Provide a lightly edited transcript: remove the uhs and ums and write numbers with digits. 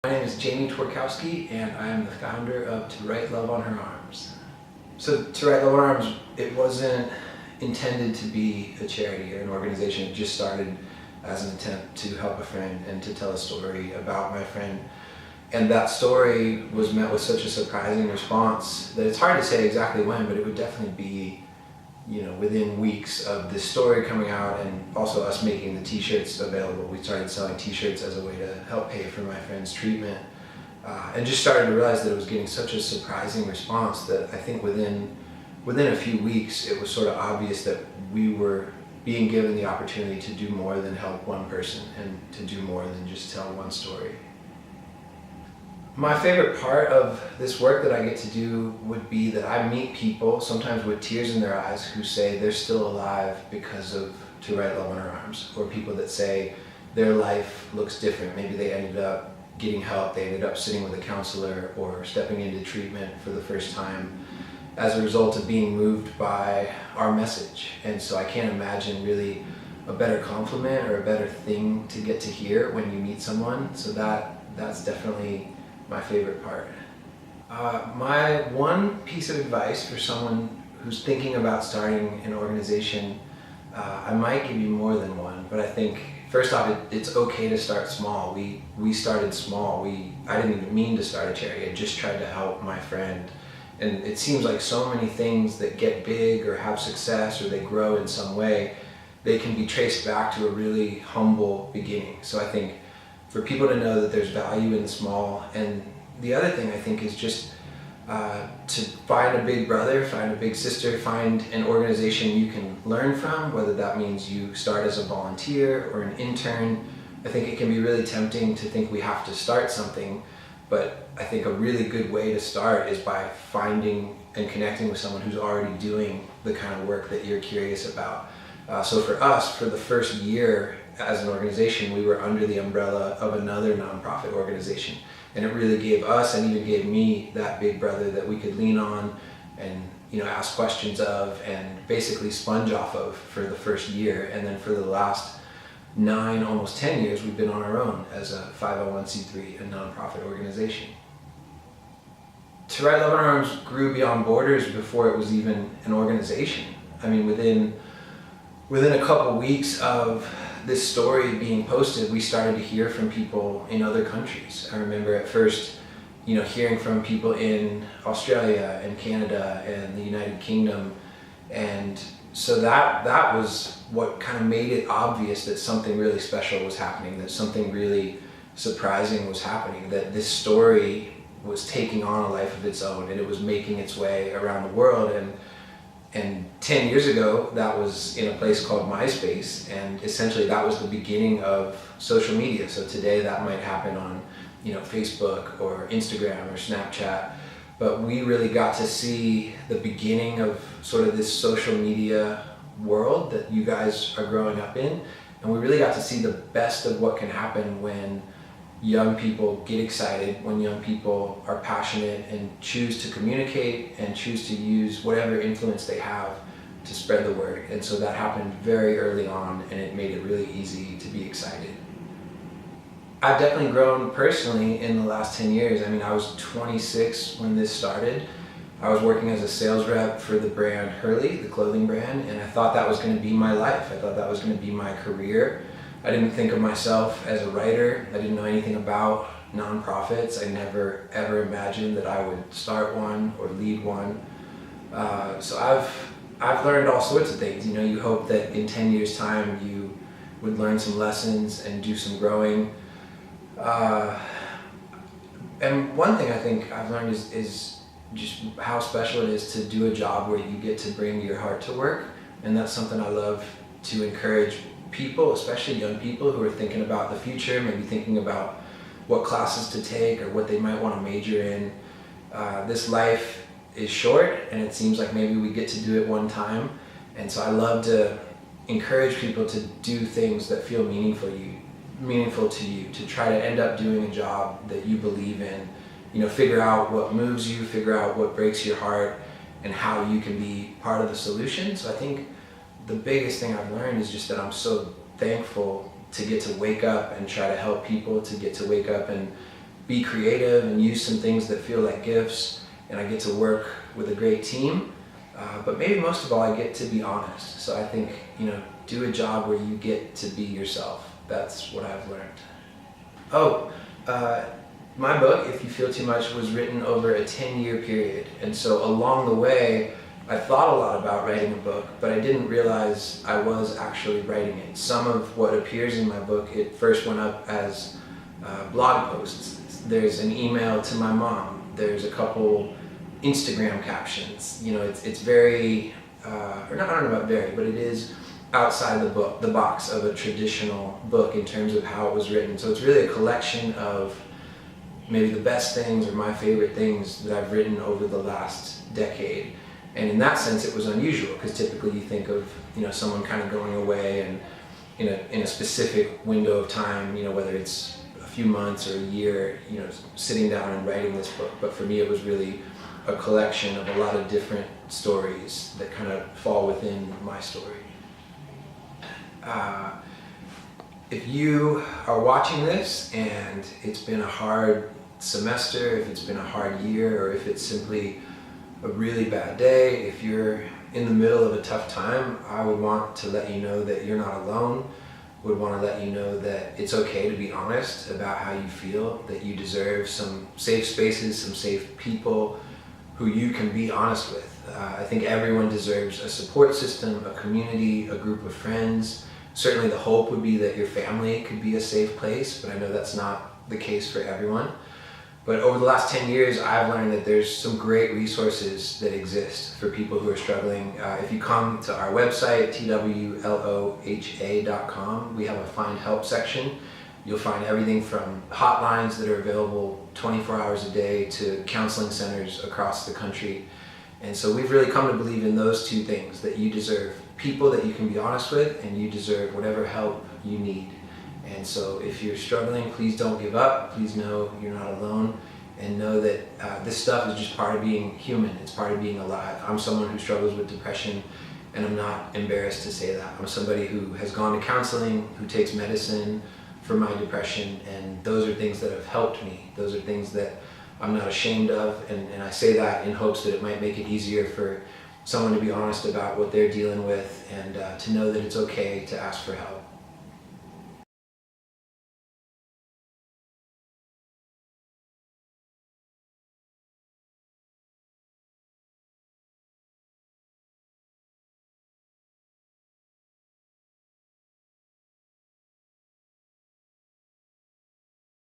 My name is Jamie Tworkowski, and I am the founder of To Write Love on Her Arms. So To Write Love on Her Arms, it wasn't intended to be a charity or an organization. It just started as an attempt to help a friend and to tell a story about my friend. And that story was met with such a surprising response that it's hard to say exactly when, but it would definitely be, within weeks of this story coming out and also us making the t-shirts available. We started selling t-shirts as a way to help pay for my friend's treatment, and just started to realize that it was getting such a surprising response that I think within a few weeks it was sort of obvious that we were being given the opportunity to do more than help one person and to do more than just tell one story. My favorite part of this work that I get to do would be that I meet people, sometimes with tears in their eyes, who say they're still alive because of To Write Love on Her Arms, or people that say their life looks different. Maybe they ended up getting help, they ended up sitting with a counselor or stepping into treatment for the first time as a result of being moved by our message. And so I can't imagine really a better compliment or a better thing to get to hear when you meet someone. So that's definitely my favorite part. My one piece of advice for someone who's thinking about starting an organization, I might give you more than one, but I think first off, it's okay to start small. We started small. I didn't even mean to start a charity. I just tried to help my friend. And it seems like so many things that get big or have success or they grow in some way, they can be traced back to a really humble beginning. So I think for people to know that there's value in the small. And the other thing I think is just to find a big brother, find a big sister, find an organization you can learn from, whether that means you start as a volunteer or an intern. I think it can be really tempting to think we have to start something, but I think a really good way to start is by finding and connecting with someone who's already doing the kind of work that you're curious about. So for us, for the first year as an organization, we were under the umbrella of another nonprofit organization. And it really gave us, and even gave me, that big brother that we could lean on and ask questions of and basically sponge off of for the first year. And then for the last 9, almost 10 years, we've been on our own as a 501c3, a nonprofit organization. To Write Love on Our Arms grew beyond borders before it was even an organization. I mean, within a couple weeks of this story being posted, we started to hear from people in other countries. I remember at first, hearing from people in Australia and Canada and the United Kingdom. And so that was what kind of made it obvious that something really special was happening, that something really surprising was happening, that this story was taking on a life of its own and it was making its way around the world. And 10 years ago, that was in a place called MySpace, and essentially that was the beginning of social media. So today that might happen on, Facebook or Instagram or Snapchat, but we really got to see the beginning of sort of this social media world that you guys are growing up in, and we really got to see the best of what can happen when young people get excited, when young people are passionate and choose to communicate and choose to use whatever influence they have to spread the word. And so that happened very early on, and it made it really easy to be excited. I've definitely grown personally in the last 10 years. I mean, I was 26 when this started. I was working as a sales rep for the brand Hurley, the clothing brand, and I thought that was going to be my life. I thought that was going to be my career. I didn't think of myself as a writer. I didn't know anything about nonprofits. I never ever imagined that I would start one or lead one. So I've learned all sorts of things. You hope that in 10 years' time you would learn some lessons and do some growing. And one thing I think I've learned is just how special it is to do a job where you get to bring your heart to work. And that's something I love to encourage people, especially young people who are thinking about the future, maybe thinking about what classes to take or what they might want to major in. This life is short, and it seems like maybe we get to do it one time. And so I love to encourage people to do things that feel meaningful to you, to try to end up doing a job that you believe in. Figure out what moves you, figure out what breaks your heart, and how you can be part of the solution. So I think the biggest thing I've learned is just that I'm so thankful to get to wake up and try to help people, to get to wake up and be creative and use some things that feel like gifts, and I get to work with a great team. But maybe most of all, I get to be honest. So I think, do a job where you get to be yourself. That's what I've learned. Oh, my book, If You Feel Too Much, was written over a 10-year period. And so along the way, I thought a lot about writing a book, but I didn't realize I was actually writing it. Some of what appears in my book, it first went up as blog posts. There's an email to my mom. There's a couple Instagram captions. It's very, or not, I don't know about very, but it is outside the box of a traditional book in terms of how it was written. So it's really a collection of maybe the best things or my favorite things that I've written over the last decade. And in that sense, it was unusual, because typically you think of someone kind of going away and in a specific window of time, whether it's a few months or a year, sitting down and writing this book. But for me, it was really a collection of a lot of different stories that kind of fall within my story. If you are watching this and it's been a hard semester, if it's been a hard year, or if it's simply a really bad day, if you're in the middle of a tough time, I would want to let you know that you're not alone. Would want to let you know that it's okay to be honest about how you feel, that you deserve some safe spaces, some safe people who you can be honest with. I think everyone deserves a support system, a community, a group of friends. Certainly the hope would be that your family could be a safe place, but I know that's not the case for everyone. But over the last 10 years, I've learned that there's some great resources that exist for people who are struggling. If you come to our website, twloha.com, we have a Find Help section. You'll find everything from hotlines that are available 24 hours a day to counseling centers across the country. And so we've really come to believe in those two things, that you deserve people that you can be honest with, and you deserve whatever help you need. And so if you're struggling, please don't give up. Please know you're not alone, and know that this stuff is just part of being human. It's part of being alive. I'm someone who struggles with depression, and I'm not embarrassed to say that. I'm somebody who has gone to counseling, who takes medicine for my depression, and those are things that have helped me. Those are things that I'm not ashamed of, and I say that in hopes that it might make it easier for someone to be honest about what they're dealing with, and to know that it's okay to ask for help.